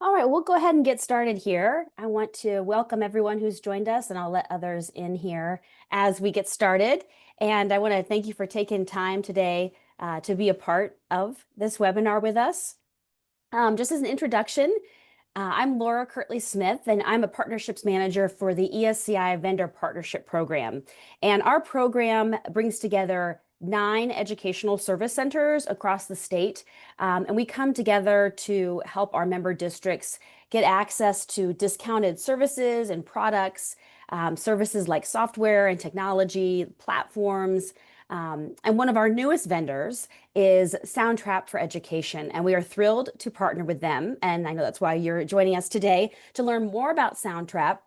All right, we'll go ahead and get started here. I want to welcome everyone who's joined us, and I'll let others in here as we get started. And I want to thank you for taking time today to be a part of this webinar with us. Just as an introduction, I'm Laura Kirtley Smith, and I'm a partnerships manager for the ESCI Vendor Partnership Program. And our program brings together 9 educational service centers across the state. And we come together to help our member districts get access to discounted services and products, services like software and technology, platforms. And one of our newest vendors is Soundtrap for Education, and we are thrilled to partner with them. And I know that's why you're joining us today to learn more about Soundtrap.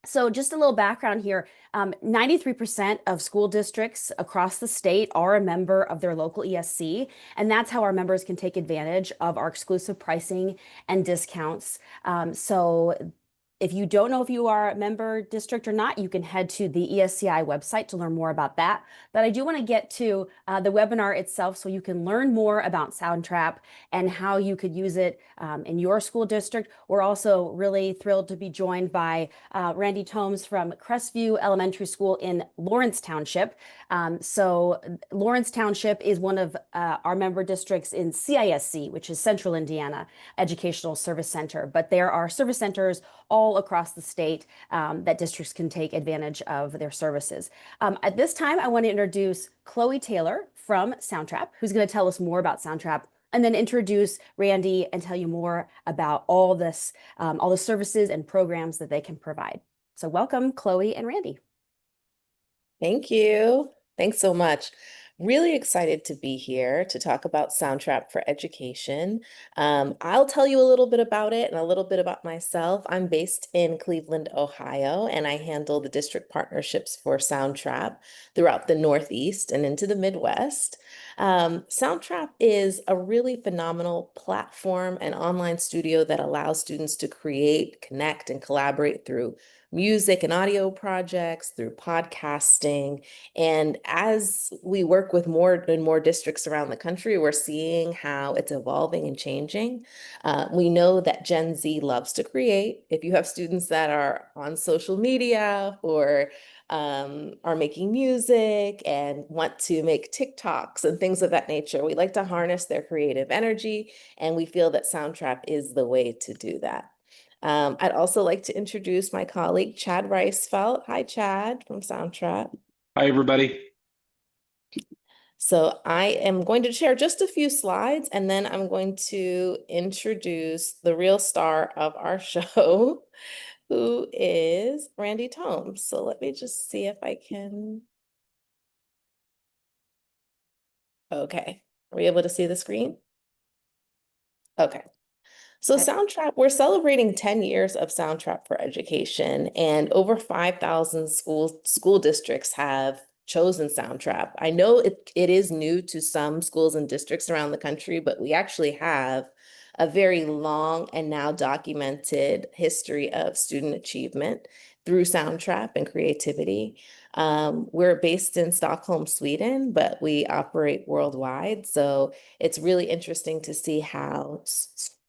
So just a little background here, 93% of school districts across the state are a member of their local ESC, and that's how our members can take advantage of our exclusive pricing and discounts. So if you don't know if you are a member district or not, you can head to the ESCI website to learn more about that. But I do want to get to the webinar itself so you can learn more about Soundtrap and how you could use it in your school district. We're also really thrilled to be joined by Randy Tomes from Crestview Elementary School in Lawrence Township. So Lawrence Township is one of our member districts in CISC, which is Central Indiana Educational Service Center. But there are service centers all across the state that districts can take advantage of their services. At this time, I want to introduce Chloe Taylor from Soundtrap, who's going to tell us more about Soundtrap, and then introduce Randy and tell you more about all the services and programs that they can provide. So welcome, Chloe and Randy. Thank you. Thanks so much. Really excited to be here to talk about Soundtrap for Education. I'll tell you a little bit about it and a little bit about myself. I'm based in Cleveland, Ohio, and I handle the district partnerships for Soundtrap throughout the Northeast and into the Midwest. Soundtrap is a really phenomenal platform and online studio that allows students to create, connect, and collaborate through music and audio projects, through podcasting. And as we work with more and more districts around the country, we're seeing how it's evolving and changing. We know that Gen Z loves to create. If you have students that are on social media or are making music and want to make TikToks and things of that nature, we like to harness their creative energy, and we feel that Soundtrap is the way to do that. I'd also like to introduce my colleague, Chad Reisfeld. Hi, Chad from Soundtrap. Hi, everybody. So I am going to share just a few slides, and then I'm going to introduce the real star of our show, who is Randy Tomes. So let me just see if I can. Okay, are we able to see the screen? Okay. So Soundtrap, we're celebrating 10 years of Soundtrap for Education, and over 5,000 school districts have chosen Soundtrap. I know it is new to some schools and districts around the country, but we actually have a very long and now documented history of student achievement through Soundtrap and creativity. We're based in Stockholm, Sweden, but we operate worldwide. So it's really interesting to see how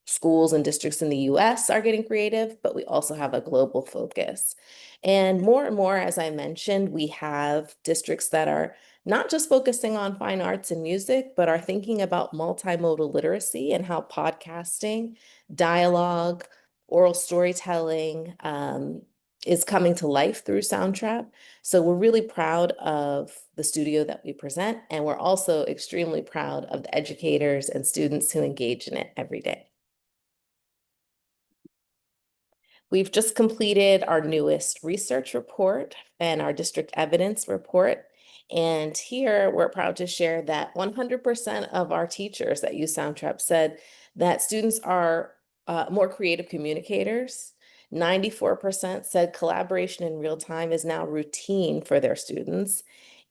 schools and districts in the US are getting creative, but we also have a global focus. And more, as I mentioned, we have districts that are not just focusing on fine arts and music, but are thinking about multimodal literacy and how podcasting, dialogue, oral storytelling is coming to life through Soundtrap. So we're really proud of the studio that we present, and we're also extremely proud of the educators and students who engage in it every day. We've just completed our newest research report and our district evidence report. And here we're proud to share that 100% of our teachers that use Soundtrap said that students are more creative communicators. 94% said collaboration in real time is now routine for their students.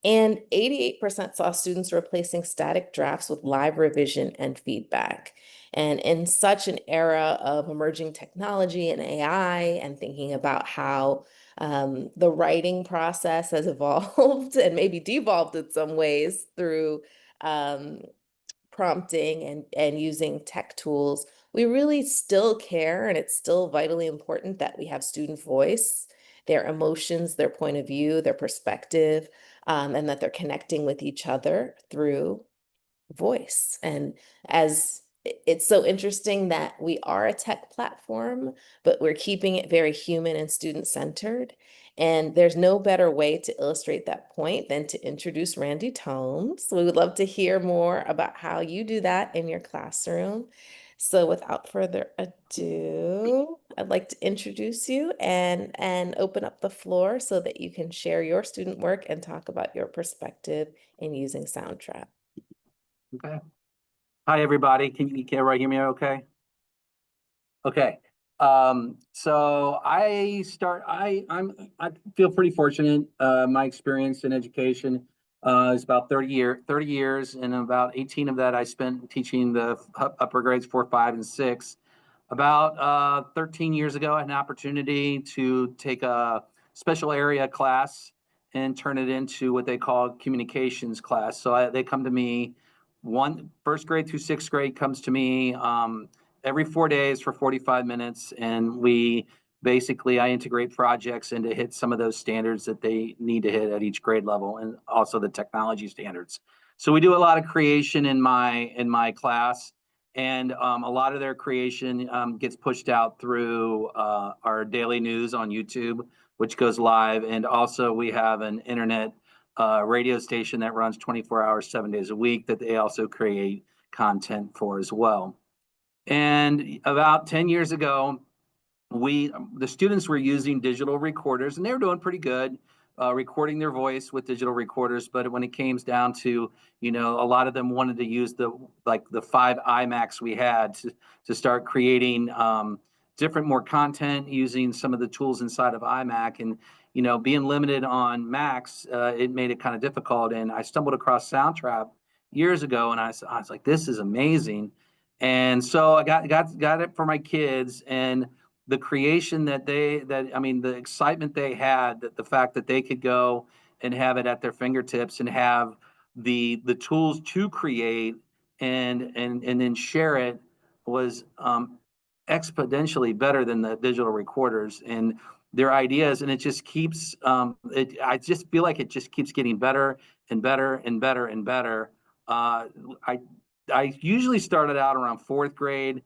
And 88% saw students replacing static drafts with live revision and feedback. And in such an era of emerging technology and AI, and thinking about how the writing process has evolved and maybe devolved in some ways through prompting and using tech tools, we really still care, and it's still vitally important that we have student voice, their emotions, their point of view, their perspective, and that they're connecting with each other through voice. And as it's so interesting that we are a tech platform, but we're keeping it very human and student centered. And there's no better way to illustrate that point than to introduce Randy Tomes. We would love to hear more about how you do that in your classroom. So without further ado, I'd like to introduce you and open up the floor so that you can share your student work and talk about your perspective in using Soundtrap. Okay. Hi, everybody. Can everybody hear me okay? Okay. So I feel pretty fortunate. My experience in education is about 30 years, and about 18 of that I spent teaching the upper grades 4, 5, and 6. About 13 years ago, I had an opportunity to take a special area class and turn it into what they call communications class. So they come to me, first grade through sixth grade comes to me every 4 days for 45 minutes. And I integrate projects and to hit some of those standards that they need to hit at each grade level, and also the technology standards. So we do a lot of creation in my class. And a lot of their creation gets pushed out through our daily news on YouTube, which goes live. And also we have an internet radio station that runs 24 hours, 7 days a week, that they also create content for as well. And about 10 years ago, the students were using digital recorders, and they were doing pretty good, recording their voice with digital recorders. But when it came down to, a lot of them wanted to use the 5 iMacs we had to start creating more content using some of the tools inside of iMac. And, being limited on Macs, it made it kind of difficult. And I stumbled across Soundtrap years ago, and I was like, this is amazing. And so I got it for my kids, and the creation the excitement they had, that the fact that they could go and have it at their fingertips and have the tools to create and then share it was exponentially better than the digital recorders and their ideas. And it just keeps I just feel like it just keeps getting better and better and better and better. I usually started out around fourth grade.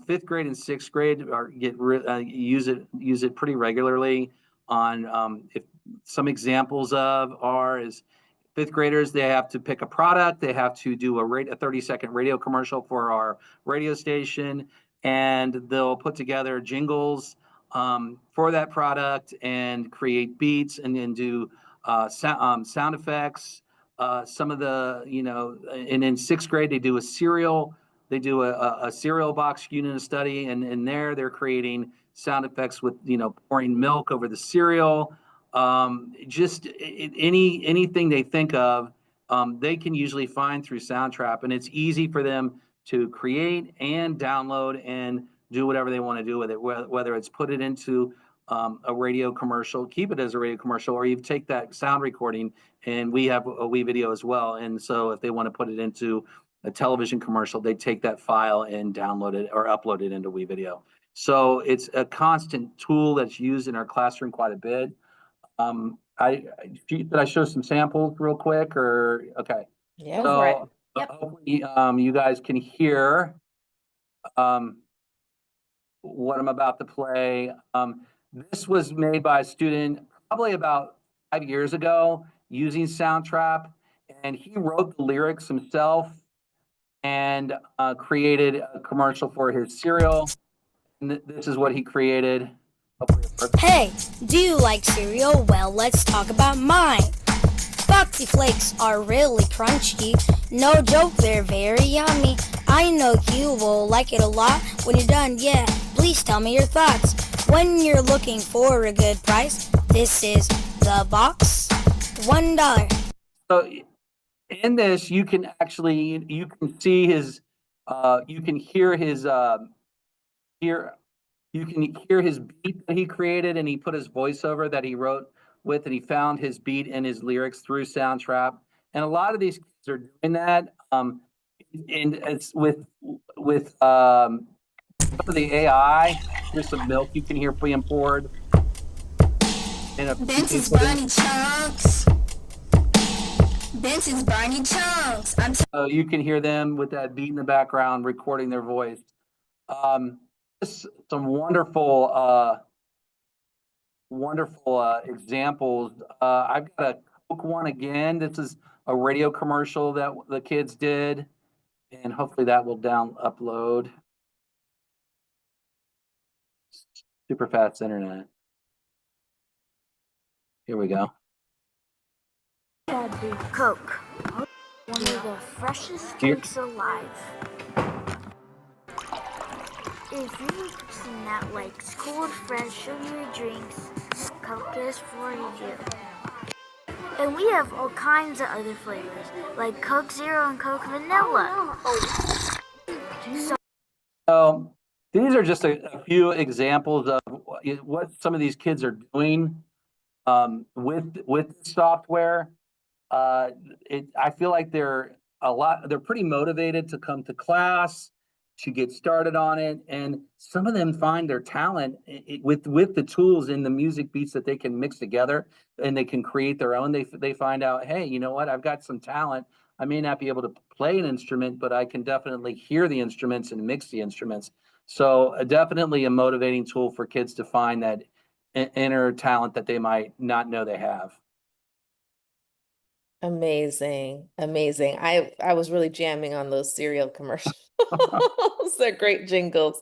Fifth grade and sixth grade use it pretty regularly. If some examples is fifth graders, they have to pick a product, they have to do a 30-second radio commercial for our radio station, and they'll put together jingles for that product and create beats, and then do sound effects. Some of and in sixth grade they do a cereal. They do a cereal box unit of study, and in there they're creating sound effects with pouring milk over the cereal. Anything they think of, they can usually find through Soundtrap, and it's easy for them to create and download and do whatever they want to do with it. Whether it's put it into a radio commercial, keep it as a radio commercial, or you take that sound recording, and we have a video as well. And so if they want to put it into a television commercial, they take that file and download it or upload it into WeVideo. So it's a constant tool that's used in our classroom quite a bit. Did I show some samples real quick, or okay? Yeah. Go for it. So Yep. hopefully you guys can hear what I'm about to play. This was made by a student probably about 5 years ago using Soundtrap, and he wrote the lyrics himself and created a commercial for his cereal. And this is what he created. Hey, do you like cereal? Well, let's talk about mine. Foxy Flakes are really crunchy. No joke, they're very yummy. I know you will like it a lot. When you're done, yeah, please tell me your thoughts. When you're looking for a good price, this is the box. $1. So in this, you can see his, you can hear his beat that he created, and he put his voiceover that he wrote with, and he found his beat and his lyrics through Soundtrap. And a lot of these kids are doing that. and it's with some of the AI. Here's some milk you can hear being poured. Benson's Barney Chunks. Benson's Barney Chunks. So you can hear them with that beat in the background, recording their voice. Just some wonderful, wonderful examples. I've got a Coke one again. This is a radio commercial that the kids did, and hopefully that will upload. Super fast internet. Here we go. Coke, one of the freshest drinks alive. If you're a person that likes cold, fresh, sugary drinks, Coke is for you. And we have all kinds of other flavors, like Coke Zero and Coke Vanilla. So these are just a few examples of what some of these kids are doing with software. I feel like they're pretty motivated to come to class, to get started on it, and some of them find their talent with the tools in the music beats that they can mix together, and they can create their own. They find out, hey, you know what? I've got some talent. I may not be able to play an instrument, but I can definitely hear the instruments and mix the instruments. So definitely a motivating tool for kids to find that inner talent that they might not know they have. Amazing, amazing. I was really jamming on those cereal commercials. They're great jingles.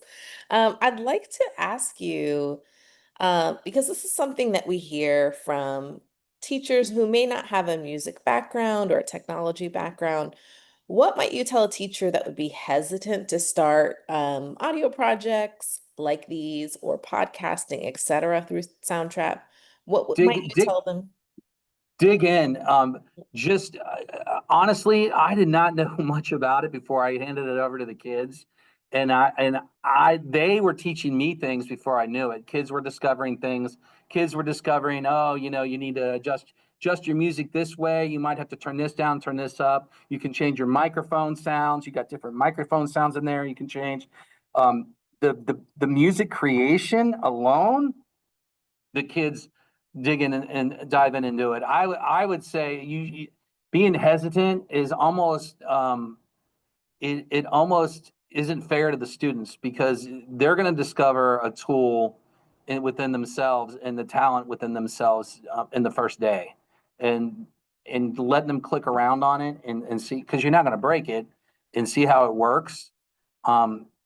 I'd like to ask you, because this is something that we hear from teachers who may not have a music background or a technology background. What might you tell a teacher that would be hesitant to start audio projects like these or podcasting, etc., through Soundtrap? What might you tell them? Dig in. Just honestly, I did not know much about it before I handed it over to the kids, and they were teaching me things before I knew it. Kids were discovering things. Kids were discovering, oh, you need to adjust your music this way. You might have to turn this down, turn this up. You can change your microphone sounds. You got different microphone sounds in there. You can change. The music creation alone, the kids dig in and dive in and do it. I would say you being hesitant is almost it almost isn't fair to the students, because they're going to discover a tool within themselves and the talent within themselves in the first day, and letting them click around on it and see, because you're not going to break it, and see how it works.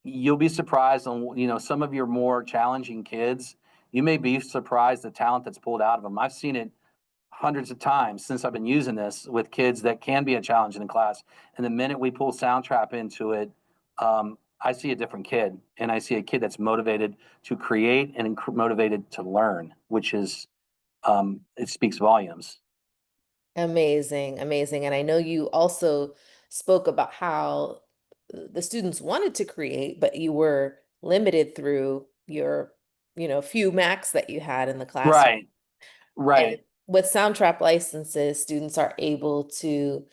You'll be surprised on some of your more challenging kids. You may be surprised the talent that's pulled out of them. I've seen it hundreds of times since I've been using this with kids that can be a challenge in the class. And the minute we pull Soundtrap into it, I see a different kid, and I see a kid that's motivated to create and motivated to learn, which is, it speaks volumes. Amazing, amazing. And I know you also spoke about how the students wanted to create, but you were limited through your few Macs that you had in the classroom. Right. And with Soundtrap licenses, students are able to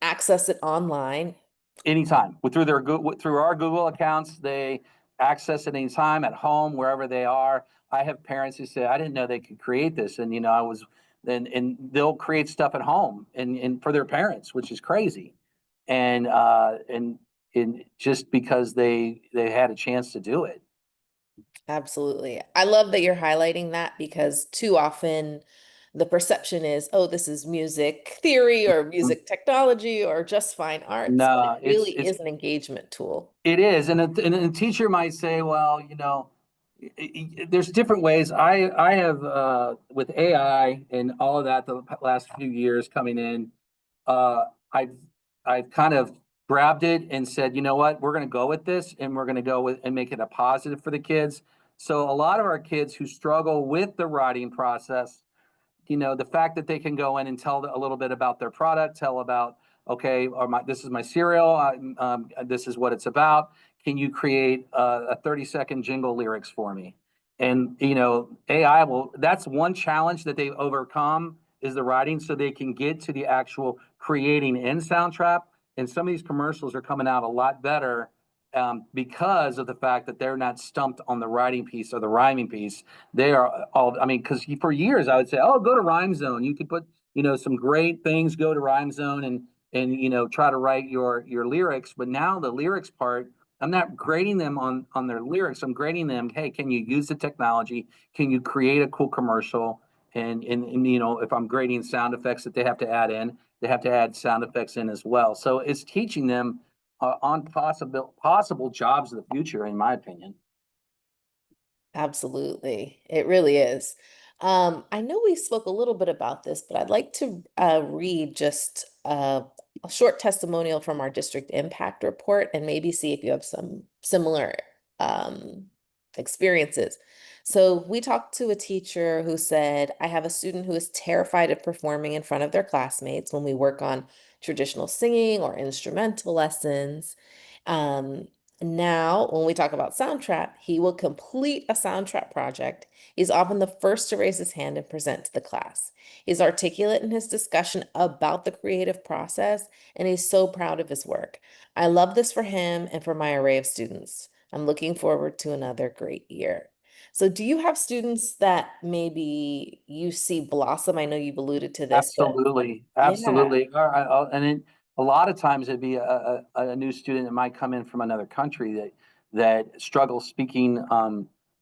access it online. Anytime. Through our Google accounts, they access it anytime, at home, wherever they are. I have parents who say, I didn't know they could create this. And and they'll create stuff at home and for their parents, which is crazy. And just because they had a chance to do it. Absolutely. I love that you're highlighting that, because too often the perception is, oh, this is music theory or music technology or just fine arts. No, it really is an engagement tool. It is. And a teacher might say, well, there's different ways. I have with AI and all of that the last few years coming in, I've kind of grabbed it and said, you know what, we're going to go with this, and we're going to go with and make it a positive for the kids. So a lot of our kids who struggle with the writing process, the fact that they can go in and tell a little bit about their product, tell about, okay, this is my cereal, this is what it's about. Can you create a 30-second jingle lyrics for me? And AI that's one challenge that they overcome, is the writing, so they can get to the actual creating in Soundtrap. And some of these commercials are coming out a lot better because of the fact that they're not stumped on the writing piece or the rhyming piece. They are all, I mean, because for years I would say, oh, go to Rhyme Zone. You could put, some great things, go to Rhyme Zone and try to write your lyrics. But now the lyrics part, I'm not grading them on their lyrics. I'm grading them, hey, can you use the technology? Can you create a cool commercial? And if I'm grading sound effects that they have to add in, they have to add sound effects in as well. So it's teaching them on possible jobs of the future, in my opinion. Absolutely. It really is. I know we spoke a little bit about this, but I'd like to read just a short testimonial from our district impact report and maybe see if you have some similar um, experiences. So we talked to a teacher who said, I have a student who is terrified of performing in front of their classmates when we work on traditional singing or instrumental lessons. Um, Now, when we talk about Soundtrap, he will complete a Soundtrap project. He's often the first to raise his hand and present to the class. He's articulate in his discussion about the creative process, and he's so proud of his work. I love this for him and for my array of students. I'm looking forward to another great year. So, do you have students that maybe you see blossom? I know you've alluded to this, but Absolutely, yeah, absolutely. A lot of times it'd be a new student that might come in from another country that struggles speaking,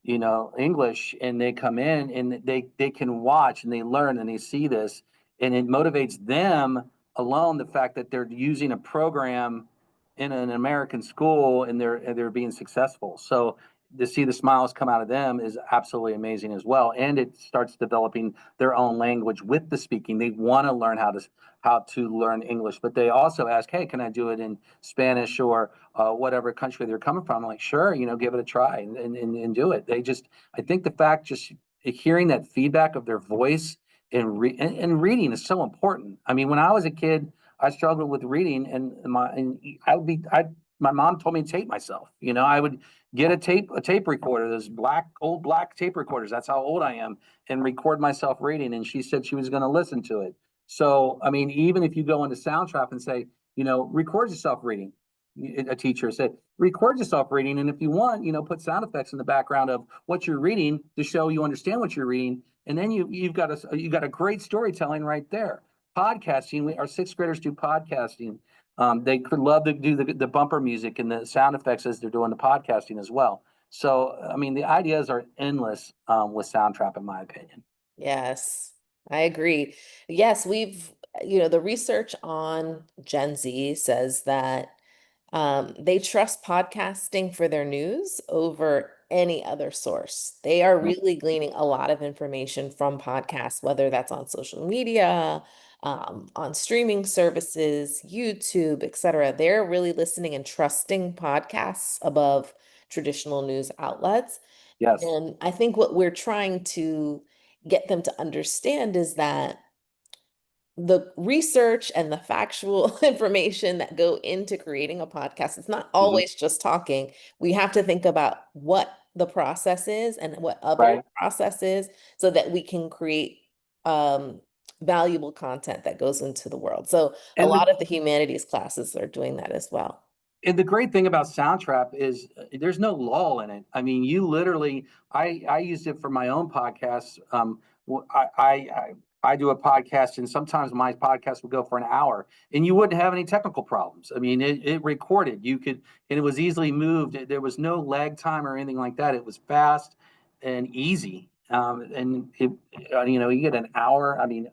English, and they come in and they can watch and they learn and they see this, and it motivates them alone. The fact that they're using a program in an American school and they're being successful. So to see the smiles come out of them is absolutely amazing as well, and it starts developing their own language with the speaking. They want to learn how to learn English, but they also ask, "Hey, can I do it in Spanish or whatever country they're coming from?" I'm like, "Sure, give it a try and do it." I think the fact just hearing that feedback of their voice and reading is so important. I mean, when I was a kid, I struggled with reading, and my mom told me to tape myself. I would get a tape recorder, those old black tape recorders. That's how old I am, and record myself reading. And she said she was going to listen to it. So, I mean, even if you go into Soundtrap and say, record yourself reading, a teacher said, record yourself reading. And if you want, put sound effects in the background of what you're reading to show you understand what you're reading. And then you've got a great storytelling right there. Podcasting, our sixth graders do podcasting. They could love to do the bumper music and the sound effects as they're doing the podcasting as well. So, I mean, the ideas are endless with Soundtrap, in my opinion. yes, I agree. Yes, the research on Gen Z says that they trust podcasting for their news over any other source. They are really gleaning a lot of information from podcasts, whether that's on social media, on streaming services, YouTube, etc. They're really listening and trusting podcasts above traditional news outlets. Yes, And I think what we're trying to get them to understand is that the research and the factual information that go into creating a podcast, it's not mhm, always just talking. We have to think about what the process is and what other right. process is so that we can create um, valuable content that goes into the world. So a And the lot of the humanities classes are doing that as well. And the great thing about Soundtrap is there's no lull in it. I mean, you literally, I used it for my own podcast. I do a podcast, and sometimes my podcast would go for an hour, and you wouldn't have any technical problems. I mean, it recorded. And it was easily moved. There was no lag time or anything like that. It was fast and easy. You get an hour. I mean,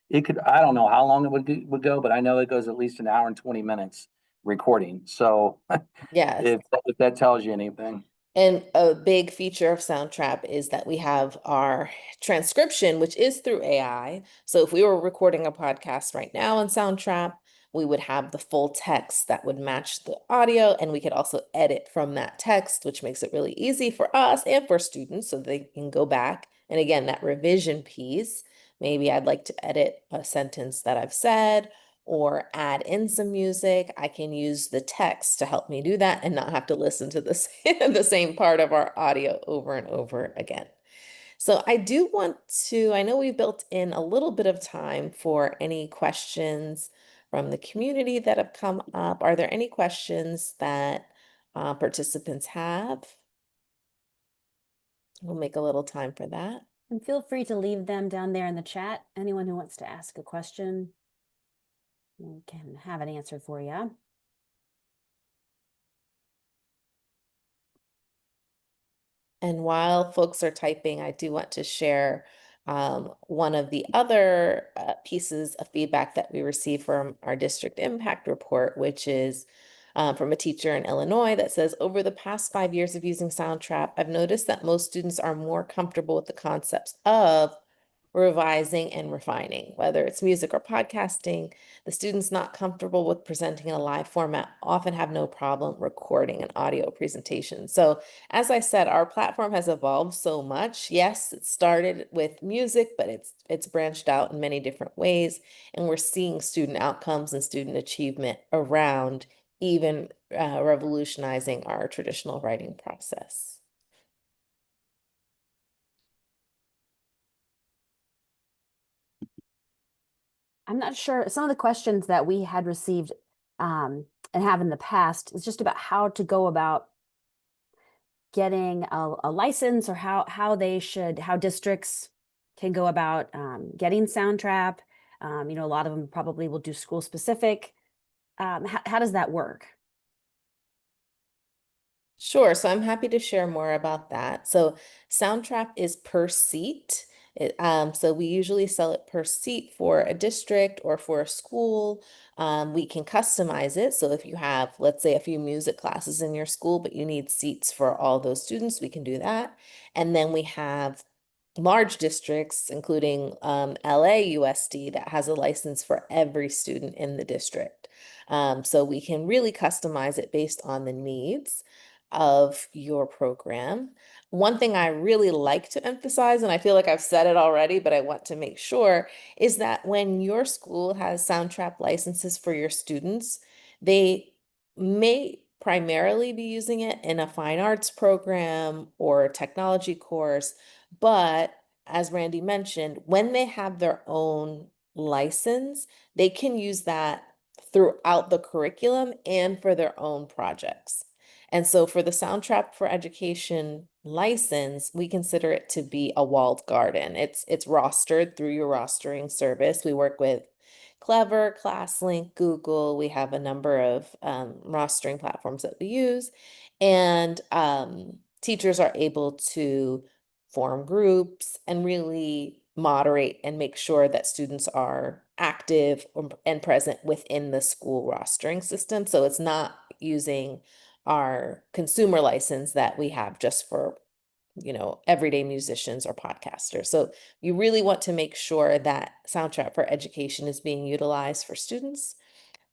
it could. I don't know how long it would go, but I know it goes at least an hour and 20 minutes recording. So Yes. if that tells you anything. And a big feature of Soundtrap is that we have our transcription, which is through AI. So if we were recording a podcast right now in Soundtrap, we would have the full text that would match the audio, and we could also edit from that text, which makes it really easy for us and for students so they can go back. And again, that revision piece, maybe I'd like to edit a sentence that I've said or add in some music. I can use the text to help me do that and not have to listen to the same part of our audio over and over again. So I do want to, I know we built in a little bit of time for any questions from the community that have come up. Are there any questions that participants have? We'll make a little time for that. And feel free to leave them down there in the chat. Anyone who wants to ask a question, we can have an answer for you. And while folks are typing, I do want to share one of the other pieces of feedback that we received from our district impact report, which is from a teacher in Illinois that says, over the past 5 years of using Soundtrap, I've noticed that most students are more comfortable with the concepts of revising and refining, whether it's music or podcasting. The students not comfortable with presenting in a live format often have no problem recording an audio presentation. So as I said, our platform has evolved so much. Yes, it started with music, but it's branched out in many different ways. And we're seeing student outcomes and student achievement around even revolutionizing our traditional writing process. I'm not sure. Some of the questions that we had received and have in the past is just about how to go about getting a license, or how districts can go about getting Soundtrap. You know, a lot of them probably will do school specific. How does that work? Sure, so I'm happy to share more about that. So Soundtrap is per seat. So we usually sell it per seat for a district or for a school. We can customize it. So if you have, let's say, a few music classes in your school, but you need seats for all those students, we can do that. And then we have large districts, including LAUSD, that has a license for every student in the district. So we can really customize it based on the needs of your program. One thing I really like to emphasize, and I feel like I've said it already, but I want to make sure, is that when your school has Soundtrap licenses for your students, they may primarily be using it in a fine arts program or a technology course. But as Randy mentioned, when they have their own license, they can use that throughout the curriculum and for their own projects. And so for the Soundtrap for Education license, we consider it to be a walled garden. It's rostered through your rostering service. We work with Clever, ClassLink, Google. We have a number of rostering platforms that we use. And teachers are able to form groups and really moderate and make sure that students are active and present within the school rostering system. So it's not using our consumer license that we have just for, you know, everyday musicians or podcasters. So you really want to make sure that Soundtrap for Education is being utilized for students.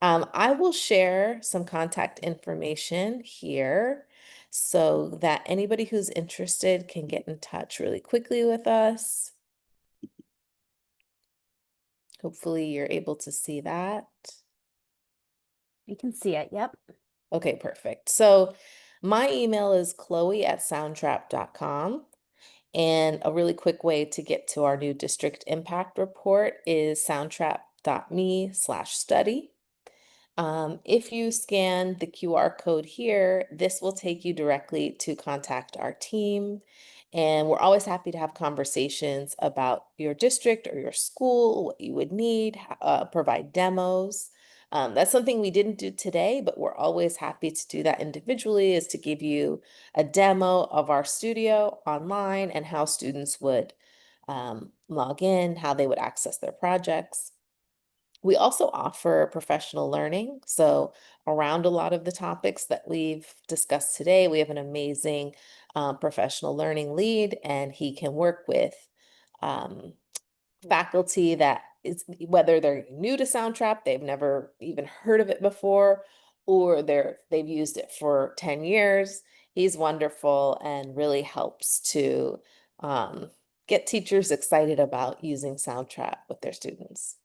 I will share some contact information here so that anybody who's interested can get in touch really quickly with us. Hopefully you're able to see that. You can see it. Yep. Okay, perfect. So my email is chloe@soundtrap.com. And a really quick way to get to our new district impact report is soundtrap.me/study. If you scan the QR code here, this will take you directly to contact our team. And we're always happy to have conversations about your district or your school, what you would need, provide demos. That's something we didn't do today, but we're always happy to do that individually, is to give you a demo of our studio online and how students would log in, how they would access their projects. We also offer professional learning. So around a lot of the topics that we've discussed today, we have an amazing professional learning lead, and he can work with faculty that is, whether they're new to Soundtrap, they've never even heard of it before, or they've used it for 10 years. He's wonderful and really helps to get teachers excited about using Soundtrap with their students.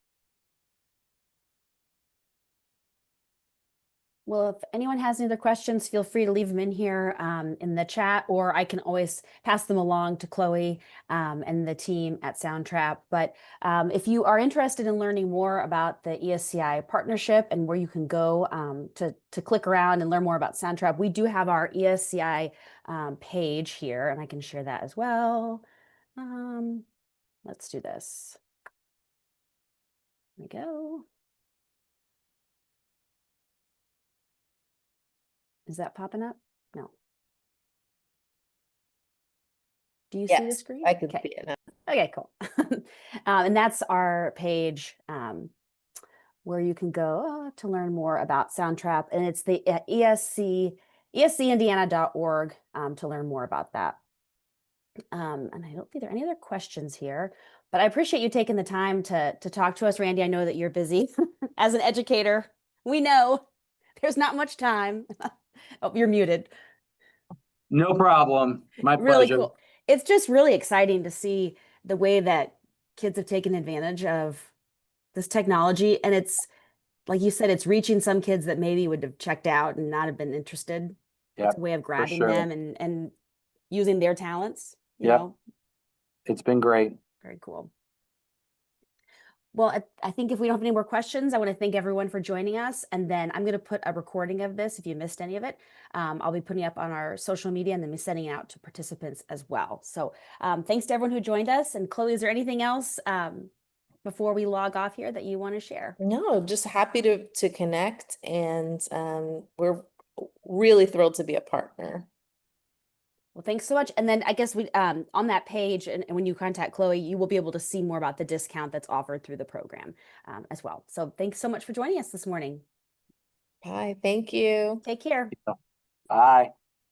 Well, if anyone has any other questions, feel free to leave them in here in the chat, or I can always pass them along to Chloe and the team at Soundtrap. But if you are interested in learning more about the ESCI partnership and where you can go to click around and learn more about Soundtrap, we do have our ESCI page here, and I can share that as well. Let's do this. There we go. Is that popping up? No. Do you see the Yes, screen? I can Okay. see it now. Okay, cool. And that's our page where you can go to learn more about Soundtrap. And it's the escindiana.org to learn more about that. And I don't think there are any other questions here, but I appreciate you taking the time to talk to us, Randy. I know that you're busy as an educator. We know there's not much time. Oh, you're muted. No problem. My Really pleasure. cool. It's just really exciting to see the way that kids have taken advantage of this technology. And it's, like you said, it's reaching some kids that maybe would have checked out and not have been interested. It's Yep, a way of grabbing sure. them and using their talents, you Yep. know. It's been great. Very cool. Well, I think if we don't have any more questions, I want to thank everyone for joining us. And then I'm going to put a recording of this if you missed any of it. I'll be putting it up on our social media and then be sending it out to participants as well. So thanks to everyone who joined us. And Chloe, is there anything else before we log off here that you want to share? No, just happy to connect, and we're really thrilled to be a partner. Well, thanks so much. And then I guess we on that page, and when you contact Chloe, you will be able to see more about the discount that's offered through the program as well. So thanks so much for joining us this morning. Bye. Thank you. Take care. Bye.